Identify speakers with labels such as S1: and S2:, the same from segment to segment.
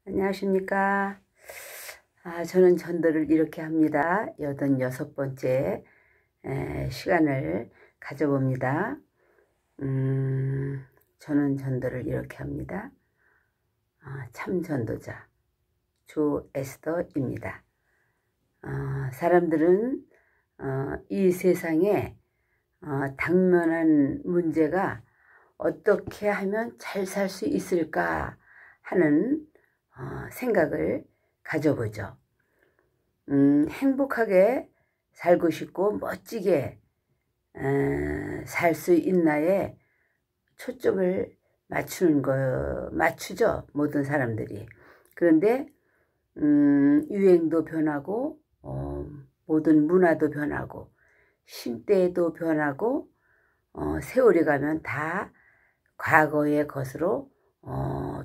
S1: 안녕하십니까. 저는 전도를 이렇게 합니다. 86번째 시간을 가져봅니다. 저는 전도를 이렇게 합니다. 참 전도자 조에스더입니다. 사람들은 이 세상에 당면한 문제가 어떻게 하면 잘 살 수 있을까 하는 생각을 가져보죠. 행복하게 살고 싶고 멋지게 살 수 있나에 초점을 맞추죠. 모든 사람들이. 그런데 유행도 변하고 모든 문화도 변하고 시대도 변하고 세월이 가면 다 과거의 것으로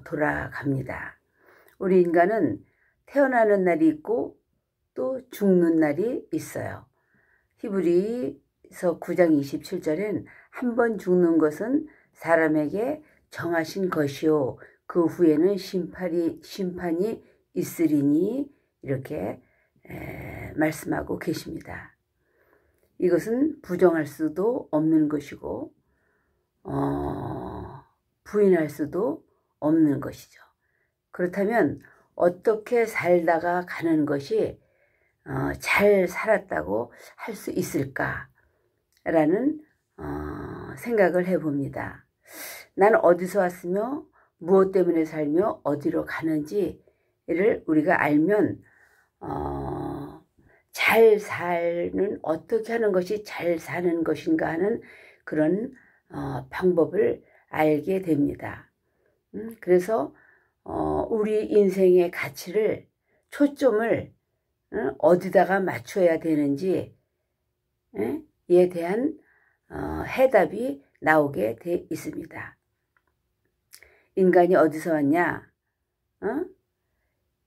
S1: 돌아갑니다. 우리 인간은 태어나는 날이 있고 또 죽는 날이 있어요. 히브리서 9장 27절엔 한 번 죽는 것은 사람에게 정하신 것이요 그 후에는 심판이 있으리니 이렇게 말씀하고 계십니다. 이것은 부정할 수도 없는 것이고 부인할 수도 없는 것이죠. 그렇다면 어떻게 살다가 가는 것이 잘 살았다고 할 수 있을까라는 생각을 해봅니다. 난 어디서 왔으며 무엇 때문에 살며 어디로 가는지를 우리가 알면 잘 사는 어떻게 하는 것이 잘 사는 것인가 하는 그런 방법을 알게 됩니다. 그래서 우리 인생의 가치를 초점을 어디다가 맞춰야 되는지에 대한 해답이 나오게 돼 있습니다. 인간이 어디서 왔냐?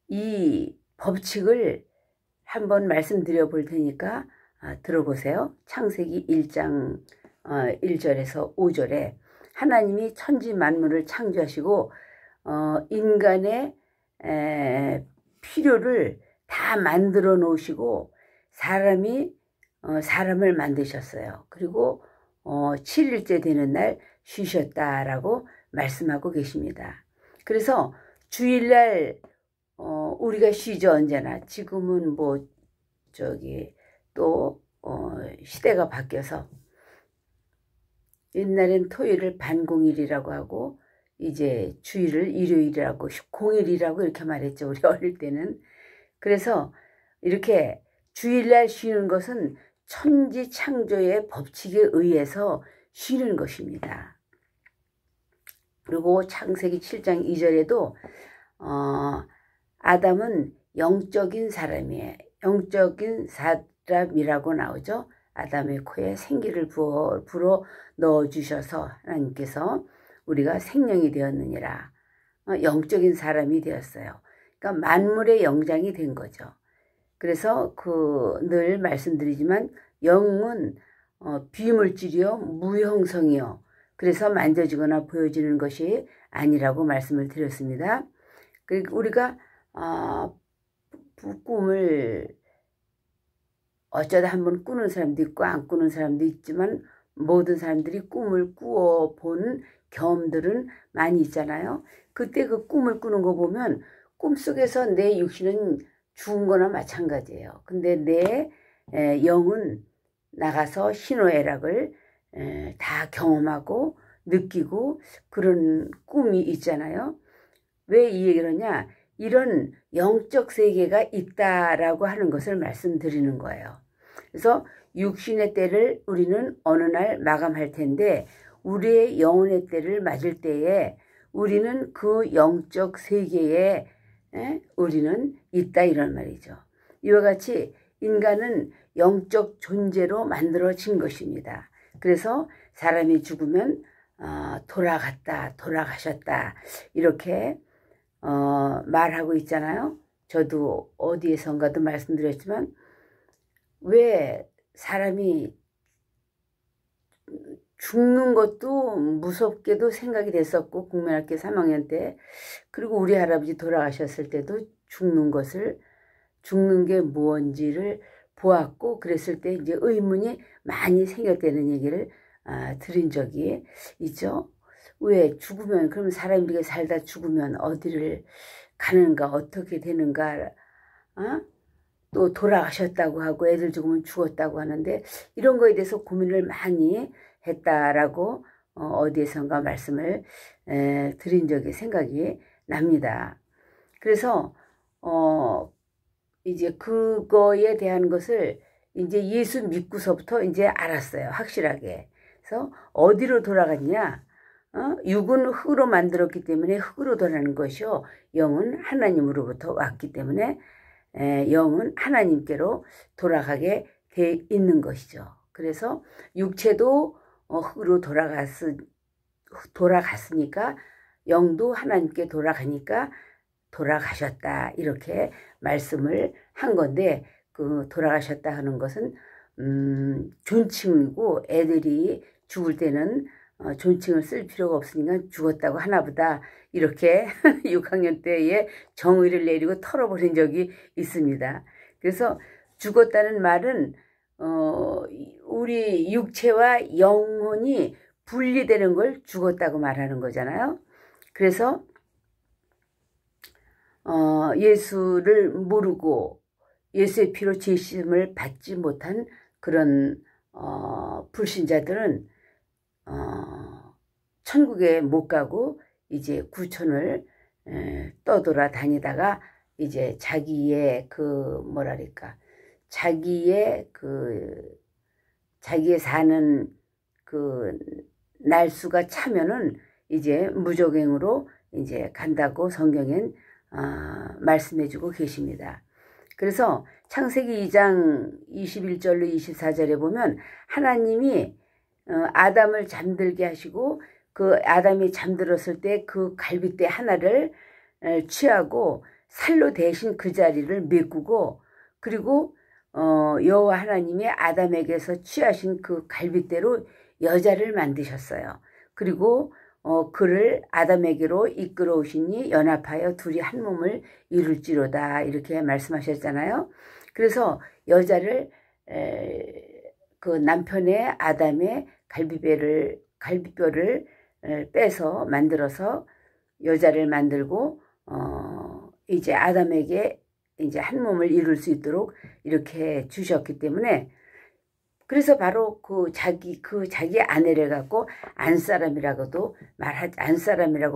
S1: 이 법칙을 한번 말씀드려 볼 테니까 들어보세요. 창세기 1장 1절에서 5절에 하나님이 천지 만물을 창조하시고 인간의 필요를 다 만들어 놓으시고 사람을 만드셨어요. 그리고 7일째 되는 날 쉬셨다라고 말씀하고 계십니다. 그래서 주일날 우리가 쉬죠. 언제나. 지금은 또 시대가 바뀌어서 옛날엔 토요일을 반공일이라고 하고 이제 주일을 일요일이라고 공일이라고 이렇게 말했죠. 우리 어릴 때는. 그래서 이렇게 주일날 쉬는 것은 천지 창조의 법칙에 의해서 쉬는 것입니다. 그리고 창세기 7장 2절에도 아담은 영적인 사람이에요. 영적인 사람이라고 나오죠. 아담의 코에 생기를 불어 넣어주셔서 하나님께서 우리가 생명이 되었느니라. 영적인 사람이 되었어요. 그러니까 만물의 영장이 된 거죠. 그래서 늘 말씀드리지만 영은 비물질이요 무형성이요. 그래서 만져지거나 보여지는 것이 아니라고 말씀을 드렸습니다. 그리고 우리가 꿈을 어쩌다 한번 꾸는 사람도 있고 안 꾸는 사람도 있지만 모든 사람들이 꿈을 꾸어본 경험들은 많이 있잖아요. 그때 그 꿈을 꾸는 거 보면 꿈속에서 내 육신은 죽은 거나 마찬가지예요. 근데 내 영은 나가서 희노애락을 다 경험하고 느끼고 그런 꿈이 있잖아요. 왜 이 얘기를 하냐? 이런 영적 세계가 있다라고 하는 것을 말씀드리는 거예요. 그래서 육신의 때를 우리는 어느 날 마감할 텐데 우리의 영혼의 때를 맞을 때에 우리는 그 영적 세계에 우리는 있다 이런 말이죠. 이와 같이 인간은 영적 존재로 만들어진 것입니다. 그래서 사람이 죽으면 돌아가셨다 이렇게 말하고 있잖아요. 저도 어디에선가도 말씀드렸지만 왜 사람이 죽는 것도 무섭게도 생각이 됐었고 국민학교 3학년 때, 그리고 우리 할아버지 돌아가셨을 때도 죽는 게 무언지를 보았고, 그랬을 때 이제 의문이 많이 생겼다는 얘기를 들은 적이 있죠. 왜 죽으면, 그럼 사람이 이렇게 살다 죽으면 어디를 가는가, 어떻게 되는가, 또 돌아가셨다고 하고 애들 죽으면 죽었다고 하는데, 이런 거에 대해서 고민을 많이 했다라고 어디에선가 말씀을 드린 적이 생각이 납니다. 그래서 이제 그거에 대한 것을 이제 예수 믿고서부터 이제 알았어요. 확실하게. 그래서 어디로 돌아갔냐? 육은 흙으로 만들었기 때문에 흙으로 돌아가는 것이요, 영은 하나님으로부터 왔기 때문에 영은 하나님께로 돌아가게 돼 있는 것이죠. 그래서 육체도 흙으로 돌아갔으니까 영도 하나님께 돌아가니까 돌아가셨다, 이렇게 말씀을 한 건데, 그 돌아가셨다 하는 것은 존칭이고, 애들이 죽을 때는 존칭을 쓸 필요가 없으니까 죽었다고 하나보다, 이렇게 6학년 때에 정의를 내리고 털어버린 적이 있습니다. 그래서 죽었다는 말은 우리 육체와 영혼이 분리되는 걸 죽었다고 말하는 거잖아요. 그래서 예수를 모르고 예수의 피로 죄심을 받지 못한 그런 불신자들은 천국에 못 가고 이제 구천을 떠돌아 다니다가 이제 자기의 자기의 사는 그 날수가 차면은 이제 무적행으로 이제 간다고 성경엔 말씀해주고 계십니다. 그래서 창세기 2장 21절로 24절에 보면 하나님이 아담을 잠들게 하시고, 그 아담이 잠들었을 때 그 갈빗대 하나를 취하고 살로 대신 그 자리를 메꾸고, 그리고 여호와 하나님이 아담에게서 취하신 그 갈빗대로 여자를 만드셨어요. 그리고 그를 아담에게로 이끌어 오시니 연합하여 둘이 한 몸을 이룰지로다, 이렇게 말씀하셨잖아요. 그래서 여자를 그 남편의 아담의 갈비뼈를 빼서 만들어서 여자를 만들고 이제 아담에게 이제 한 몸을 이룰 수 있도록 이렇게 주셨기 때문에, 그래서 바로 그 자기 아내를 갖고 안사람이라고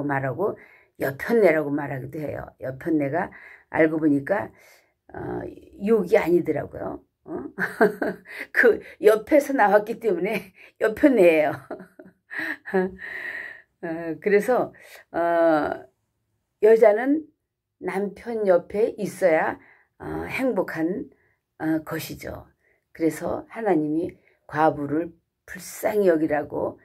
S1: 말하고 여편네라고 말하기도 해요. 여편네가 알고 보니까 욕이 아니더라고요. 그 옆에서 나왔기 때문에 여편네예요. 그래서 여자는 남편 옆에 있어야 행복한 것이죠. 그래서 하나님이 과부를 불쌍히 여기라고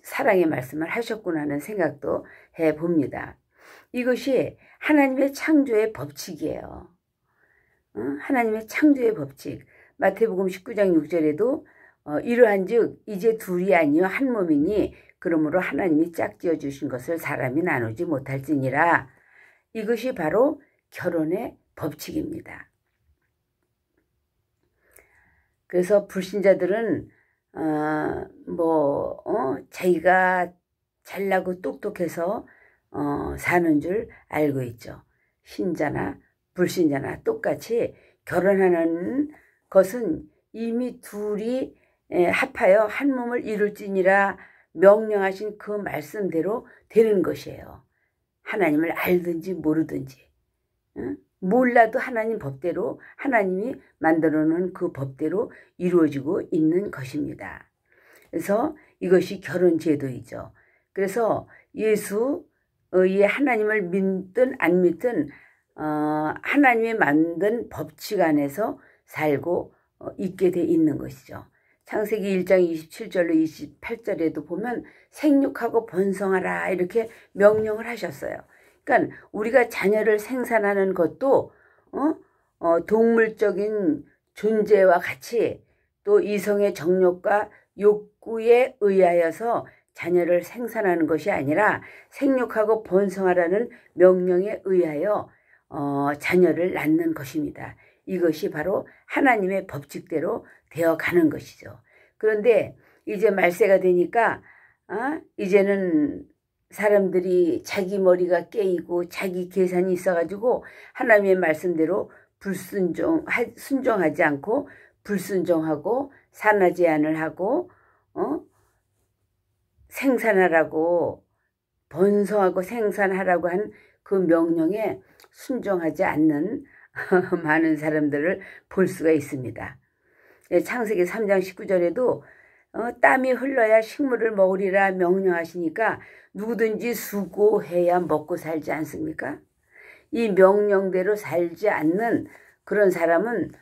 S1: 사랑의 말씀을 하셨구나 하는 생각도 해봅니다. 이것이 하나님의 창조의 법칙이에요. 하나님의 창조의 법칙. 마태복음 19장 6절에도 이러한즉 이제 둘이 아니요 한 몸이니 그러므로 하나님이 짝지어 주신 것을 사람이 나누지 못할지니라. 이것이 바로 결혼의 법칙입니다. 그래서 불신자들은 자기가 잘나고 똑똑해서 사는 줄 알고 있죠. 신자나 불신자나 똑같이 결혼하는 것은 이미 둘이 합하여 한 몸을 이룰지니라 명령하신 그 말씀대로 되는 것이에요. 하나님을 알든지 모르든지, 몰라도 하나님 법대로, 하나님이 만들어 놓은 그 법대로 이루어지고 있는 것입니다. 그래서 이것이 결혼 제도이죠. 그래서 예수의 하나님을 믿든 안 믿든 하나님이 만든 법칙 안에서 살고 있게 돼 있는 것이죠. 창세기 1장 27절로 28절에도 보면 생육하고 번성하라 이렇게 명령을 하셨어요. 그러니까 우리가 자녀를 생산하는 것도 동물적인 존재와 같이 또 이성의 정욕과 욕구에 의하여서 자녀를 생산하는 것이 아니라 생육하고 번성하라는 명령에 의하여 자녀를 낳는 것입니다. 이것이 바로 하나님의 법칙대로 되어가는 것이죠. 그런데 이제 말세가 되니까 이제는 사람들이 자기 머리가 깨이고 자기 계산이 있어가지고 하나님의 말씀대로 순종하지 않고 불순종하고 산하 제한을 하고 생산하라고 번성하고 생산하라고 한 그 명령에 순종하지 않는 많은 사람들을 볼 수가 있습니다. 창세기 3장 19절에도 땀이 흘러야 식물을 먹으리라 명령하시니까 누구든지 수고해야 먹고 살지 않습니까? 이 명령대로 살지 않는 그런 사람을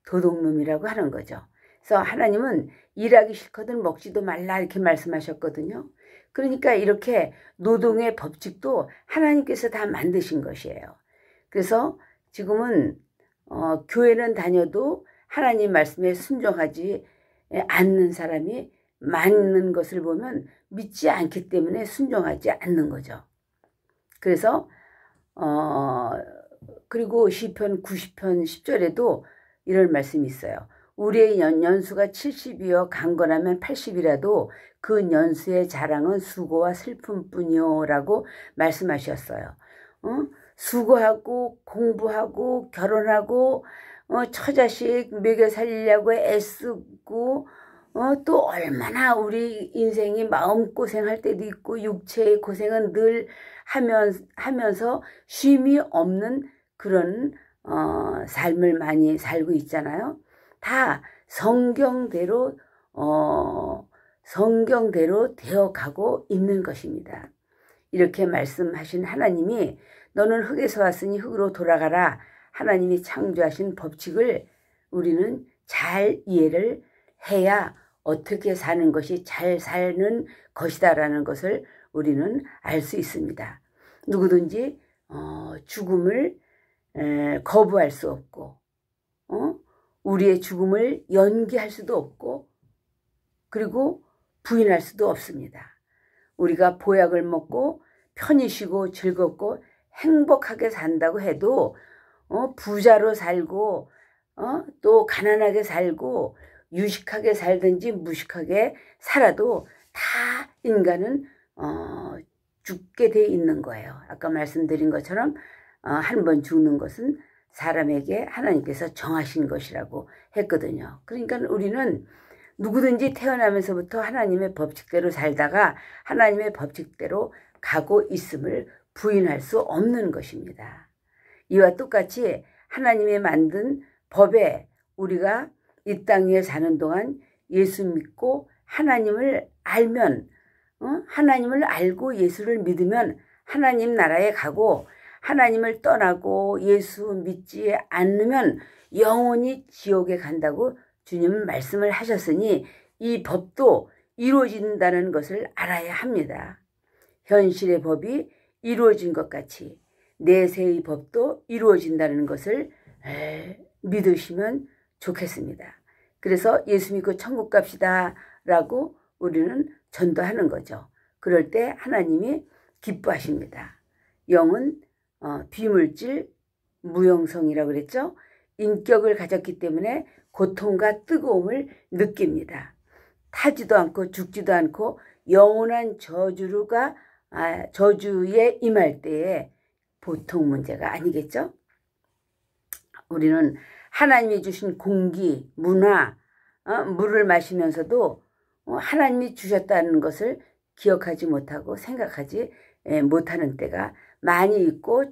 S1: 도둑놈이라고 하는 거죠. 그래서 하나님은 일하기 싫거든 먹지도 말라 이렇게 말씀하셨거든요. 그러니까 이렇게 노동의 법칙도 하나님께서 다 만드신 것이에요. 그래서 지금은 교회는 다녀도 하나님 말씀에 순종하지 않는 사람이 많은 것을 보면 믿지 않기 때문에 순종하지 않는 거죠. 그래서 그리고 시편 90편 10절에도 이런 말씀이 있어요. 우리의 연수가 70이요 강건하면 80이라도 그 연수의 자랑은 수고와 슬픔뿐이요 라고 말씀하셨어요. 수고하고 공부하고 결혼하고 처자식 먹여 살리려고 애쓰고 또 얼마나 우리 인생이 마음고생할 때도 있고 육체의 고생은 늘 하면서 쉼이 없는 그런 삶을 많이 살고 있잖아요. 다 성경대로 되어가고 있는 것입니다. 이렇게 말씀하신 하나님이 너는 흙에서 왔으니 흙으로 돌아가라. 하나님이 창조하신 법칙을 우리는 잘 이해를 해야 어떻게 사는 것이 잘 사는 것이다라는 것을 우리는 알 수 있습니다. 누구든지 죽음을 거부할 수 없고 우리의 죽음을 연기할 수도 없고 그리고 부인할 수도 없습니다. 우리가 보약을 먹고 편히 쉬고 즐겁고 행복하게 산다고 해도 부자로 살고 또 가난하게 살고 유식하게 살든지 무식하게 살아도 다 인간은 죽게 돼 있는 거예요. 아까 말씀드린 것처럼 한 번 죽는 것은 사람에게 하나님께서 정하신 것이라고 했거든요. 그러니까 우리는 누구든지 태어나면서부터 하나님의 법칙대로 살다가 하나님의 법칙대로 가고 있음을 부인할 수 없는 것입니다. 이와 똑같이 하나님이 만든 법에 우리가 이 땅 위에 사는 동안 예수 믿고 하나님을 알면 하나님을 알고 예수를 믿으면 하나님 나라에 가고 하나님을 떠나고 예수 믿지 않으면 영원히 지옥에 간다고 주님은 말씀을 하셨으니 이 법도 이루어진다는 것을 알아야 합니다. 현실의 법이 이루어진 것 같이 내세의 법도 이루어진다는 것을 믿으시면 좋겠습니다. 그래서 예수 믿고 천국 갑시다 라고 우리는 전도하는 거죠. 그럴 때 하나님이 기뻐하십니다. 영은 비물질 무형성이라고 그랬죠. 인격을 가졌기 때문에 고통과 뜨거움을 느낍니다. 타지도 않고 죽지도 않고 영원한 저주에 임할 때에 보통 문제가 아니겠죠. 우리는 하나님이 주신 공기, 문화, 물을 마시면서도 하나님이 주셨다는 것을 기억하지 못하고 생각하지 못하는 때가 많이 있고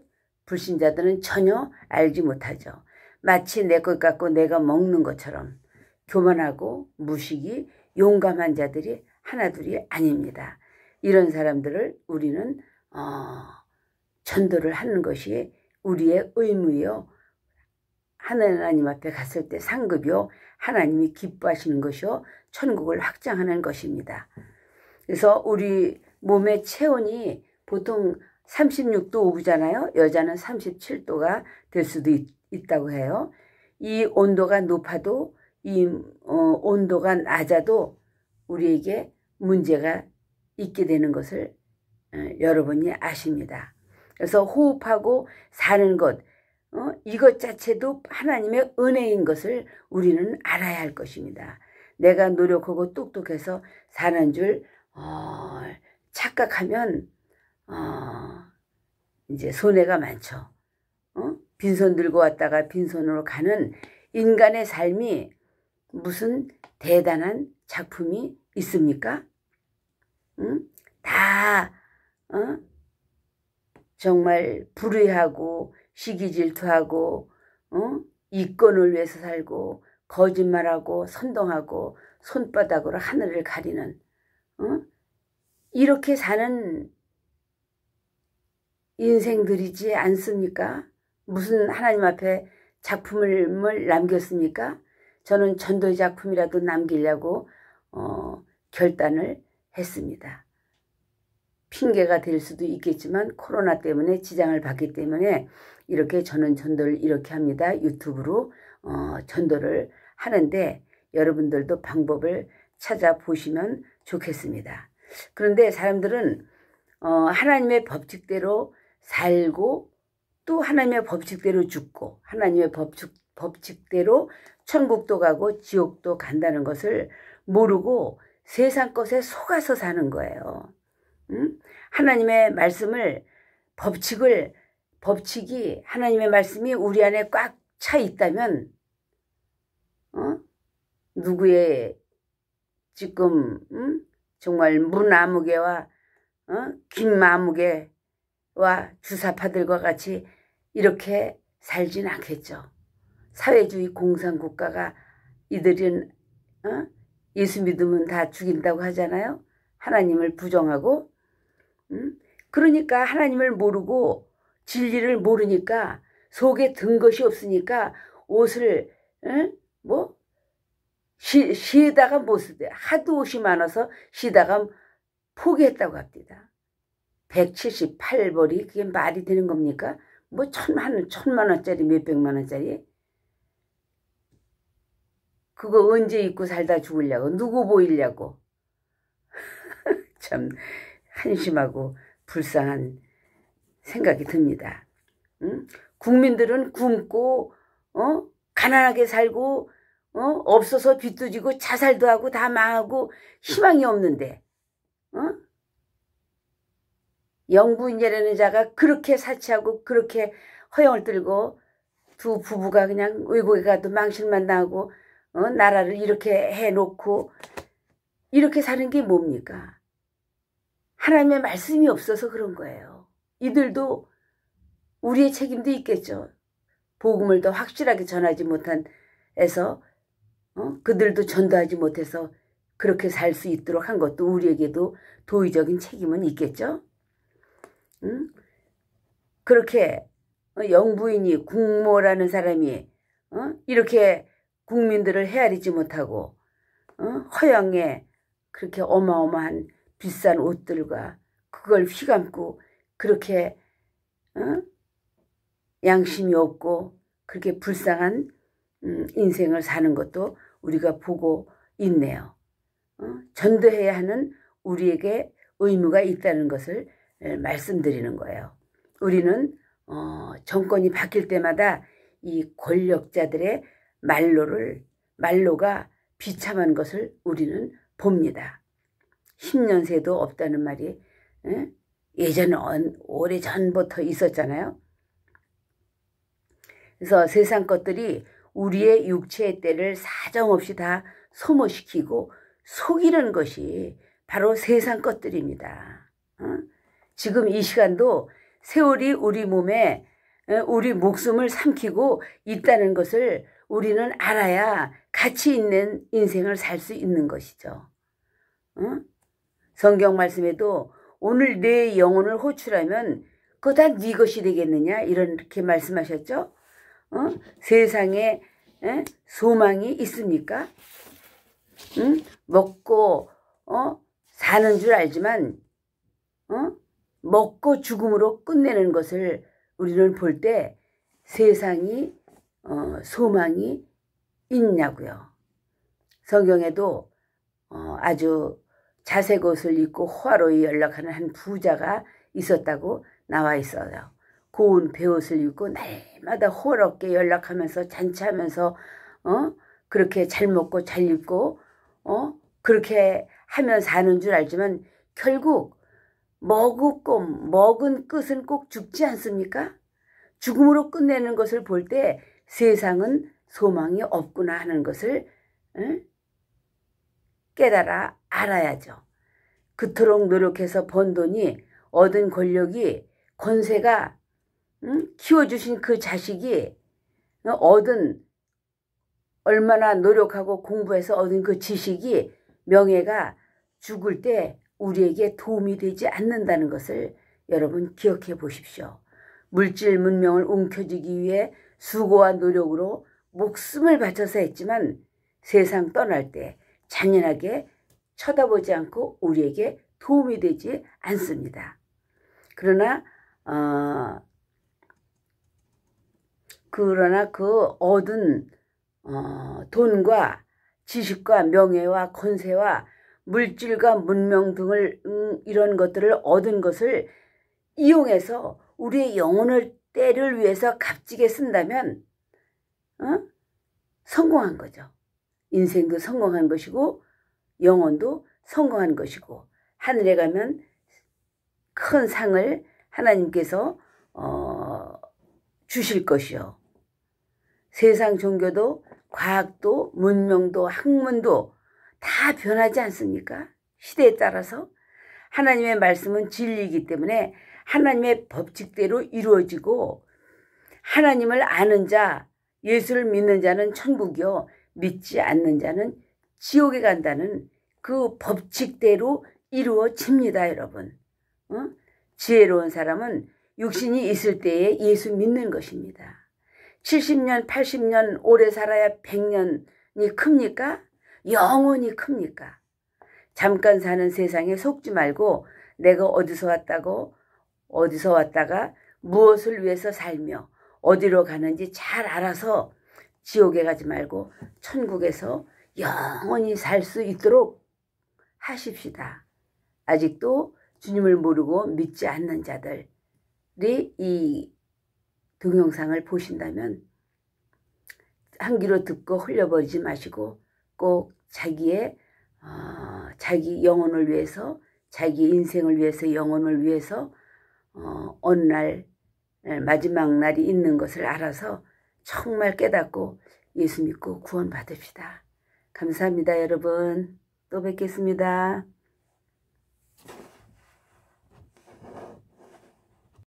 S1: 불신자들은 전혀 알지 못하죠. 마치 내 것 같고 내가 먹는 것처럼 교만하고 무식이 용감한 자들이 하나둘이 아닙니다. 이런 사람들을 우리는 전도를 하는 것이 우리의 의무요. 하나님 앞에 갔을 때 상급이요. 하나님이 기뻐하시는 것이요. 천국을 확장하는 것입니다. 그래서 우리 몸의 체온이 보통 36도 5부잖아요. 여자는 37도가 될 수도 있다고 해요. 이 온도가 높아도 이 온도가 낮아도 우리에게 문제가 있게 되는 것을 여러분이 아십니다. 그래서 호흡하고 사는 것, 이것 자체도 하나님의 은혜인 것을 우리는 알아야 할 것입니다. 내가 노력하고 똑똑해서 사는 줄 착각하면 이제 손해가 많죠. 빈손 들고 왔다가 빈손으로 가는 인간의 삶이 무슨 대단한 작품이 있습니까? 다 정말 불의하고 시기질투하고 이권을 위해서 살고 거짓말하고 선동하고 손바닥으로 하늘을 가리는 이렇게 사는 인생들이지 않습니까? 무슨 하나님 앞에 작품을 남겼습니까? 저는 전도의 작품이라도 남기려고 결단을 했습니다. 핑계가 될 수도 있겠지만 코로나 때문에 지장을 받기 때문에 이렇게 저는 전도를 이렇게 합니다. 유튜브로 전도를 하는데 여러분들도 방법을 찾아보시면 좋겠습니다. 그런데 사람들은 하나님의 법칙대로 살고 또 하나님의 법칙대로 죽고 하나님의 법칙대로 천국도 가고 지옥도 간다는 것을 모르고 세상 것에 속아서 사는 거예요. 하나님의 말씀을 법칙이 하나님의 말씀이 우리 안에 꽉 차 있다면 누구의 지금 정말 무나무개와 긴마무개와 주사파들과 같이 이렇게 살진 않겠죠. 사회주의 공산국가가 이들은 예수 믿으면 다 죽인다고 하잖아요. 하나님을 부정하고 그러니까 하나님을 모르고 진리를 모르니까 속에 든 것이 없으니까 옷을 쉬다가 못 쓰대. 하도 옷이 많아서 쉬다가 포기했다고 합니다. 178벌이 그게 말이 되는 겁니까? 뭐 천만 원짜리 몇백만 원짜리 그거 언제 입고 살다 죽으려고 누구 보이려고 참 한심하고 불쌍한 생각이 듭니다. 국민들은 굶고 가난하게 살고 없어서 빚도 지고 자살도 하고 다 망하고 희망이 없는데 영부인이라는 자가 그렇게 사치하고 그렇게 허영을 들고 두 부부가 그냥 외국에 가도 망신만 당하고 나라를 이렇게 해놓고 이렇게 사는 게 뭡니까? 하나님의 말씀이 없어서 그런 거예요. 이들도 우리의 책임도 있겠죠. 복음을 더 확실하게 전하지 못한 해서 그들도 전도하지 못해서 그렇게 살 수 있도록 한 것도 우리에게도 도의적인 책임은 있겠죠. 그렇게 영부인이 국모라는 사람이 이렇게 국민들을 헤아리지 못하고 허영에 그렇게 어마어마한 비싼 옷들과 그걸 휘감고 그렇게 양심이 없고 그렇게 불쌍한 인생을 사는 것도 우리가 보고 있네요. 전도해야 하는 우리에게 의무가 있다는 것을 말씀드리는 거예요. 우리는 정권이 바뀔 때마다 이 권력자들의 말로가 비참한 것을 우리는 봅니다. 10년 새도 없다는 말이 예전에 오래전부터 있었잖아요. 그래서 세상 것들이 우리의 육체의 때를 사정없이 다 소모시키고 속이는 것이 바로 세상 것들입니다. 지금 이 시간도 세월이 우리 몸에 우리 목숨을 삼키고 있다는 것을 우리는 알아야 가치 있는 인생을 살 수 있는 것이죠. 성경 말씀에도 오늘 내 영혼을 호출하면 그거 다 네 것이 되겠느냐 이렇게 말씀하셨죠. 세상에 소망이 있습니까? 먹고 사는 줄 알지만 먹고 죽음으로 끝내는 것을 우리는 볼 때 세상이 소망이 있냐고요. 성경에도 아주 자색 옷을 입고 호화로이 연락하는 한 부자가 있었다고 나와 있어요. 고운 베옷을 입고 날마다 호화롭게 연락하면서 잔치하면서 그렇게 잘 먹고 잘 입고 그렇게 하면 사는 줄 알지만 결국 먹은 끝은 꼭 죽지 않습니까? 죽음으로 끝내는 것을 볼 때 세상은 소망이 없구나 하는 것을 깨달아 알아야죠. 그토록 노력해서 번 돈이, 얻은 권력이, 권세가, 키워주신 그 자식이 얻은, 얼마나 노력하고 공부해서 얻은 그 지식이, 명예가 죽을 때 우리에게 도움이 되지 않는다는 것을 여러분 기억해 보십시오. 물질 문명을 움켜쥐기 위해 수고와 노력으로 목숨을 바쳐서 했지만 세상 떠날 때 잔인하게 쳐다보지 않고 우리에게 도움이 되지 않습니다. 그러나 그 얻은 돈과 지식과 명예와 권세와 물질과 문명 등을 이런 것들을 얻은 것을 이용해서 우리의 영혼을 때를 위해서 값지게 쓴다면 성공한 거죠. 인생도 성공한 것이고 영혼도 성공한 것이고 하늘에 가면 큰 상을 하나님께서 주실 것이요. 세상 종교도 과학도 문명도 학문도 다 변하지 않습니까? 시대에 따라서. 하나님의 말씀은 진리이기 때문에 하나님의 법칙대로 이루어지고 하나님을 아는 자, 예수를 믿는 자는 천국이요 믿지 않는 자는 지옥에 간다는 그 법칙대로 이루어집니다. 여러분. 지혜로운 사람은 육신이 있을 때에 예수 믿는 것입니다. 70년 80년 오래 살아야 100년이 큽니까? 영원히 큽니까? 잠깐 사는 세상에 속지 말고 내가 어디서 왔다가 무엇을 위해서 살며 어디로 가는지 잘 알아서 지옥에 가지 말고 천국에서 영원히 살 수 있도록 하십시다. 아직도 주님을 모르고 믿지 않는 자들이 이 동영상을 보신다면 한 귀로 듣고 흘려버리지 마시고 꼭 자기 영혼을 위해서, 자기 인생을 위해서, 영혼을 위해서 어느 날 마지막 날이 있는 것을 알아서 정말 깨닫고 예수 믿고 구원 받읍시다. 감사합니다, 여러분. 또 뵙겠습니다.